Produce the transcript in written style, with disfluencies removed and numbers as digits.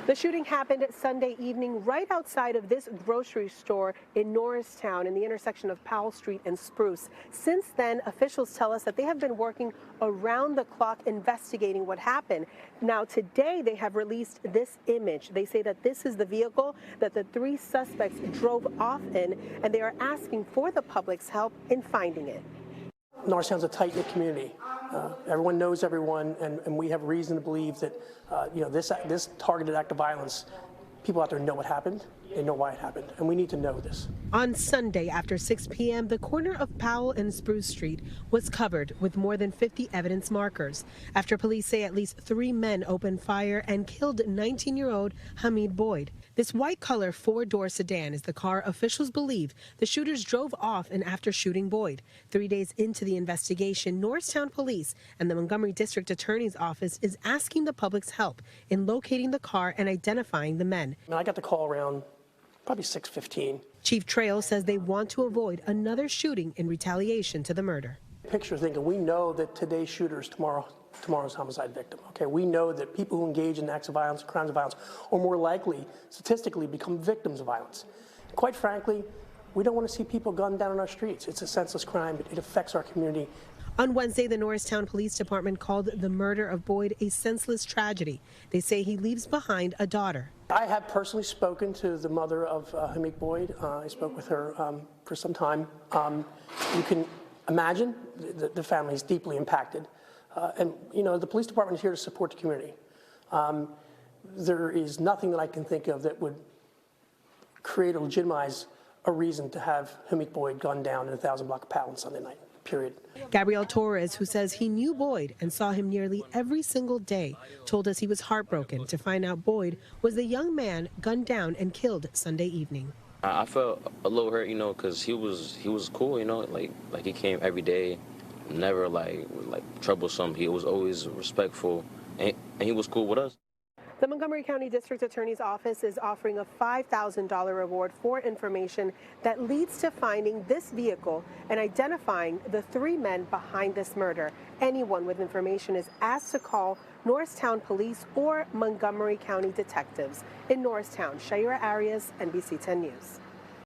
The shooting happened Sunday evening right outside of this grocery store in Norristown in the intersection of Powell Street and Spruce. Since then, officials tell us that they have been working around the clock investigating what happened. Now, today they have released this image. They say that this is the vehicle that the three suspects drove off in, and they are asking for the public's help in finding it. Norristown's a tight-knit community. Everyone knows everyone, and we have reason to believe that this targeted act of violence, people out there know what happened, they know why it happened, and we need to know this. On Sunday after 6 p.m., the corner of Powell and Spruce Street was covered with more than 50 evidence markers after police say at least 3 men opened fire and killed 19-year-old Hamid Boyd. This white-color 4-door sedan is the car officials believe the shooters drove off in after shooting Boyd. 3 days into the investigation, Norristown Police and the Montgomery District Attorney's Office is asking the public's help in locating the car and identifying the men. I got the call around probably 6:15. Chief Trail says they want to avoid another shooting in retaliation to the murder. Picture thinking, we know that today's shooter is tomorrow's homicide victim. Okay, we know that people who engage in acts of violence, crimes of violence, are more likely, statistically, become victims of violence. Quite frankly, we don't want to see people gunned down on our streets. It's a senseless crime. It affects our community. On Wednesday, the Norristown Police Department called the murder of Boyd a senseless tragedy. They say he leaves behind a daughter. I have personally spoken to the mother of Hamid Boyd. I spoke with her for some time. You can imagine the family is deeply impacted. And, the police department is here to support the community. There is nothing that I can think of that would create or legitimize a reason to have Hamid Boyd gunned down in 1000 block of Powell on Sunday night, period. Gabriel Torres, who says he knew Boyd and saw him nearly every single day, told us he was heartbroken to find out Boyd was the young man gunned down and killed Sunday evening. I felt a little hurt, because he was cool, like he came every day, never like troublesome. He was always respectful, and he was cool with us. The Montgomery County District Attorney's Office is offering a $5,000 reward for information that leads to finding this vehicle and identifying the 3 men behind this murder. Anyone with information is asked to call Norristown Police or Montgomery County detectives. In Norristown, Shaira, Arias, NBC 10 News.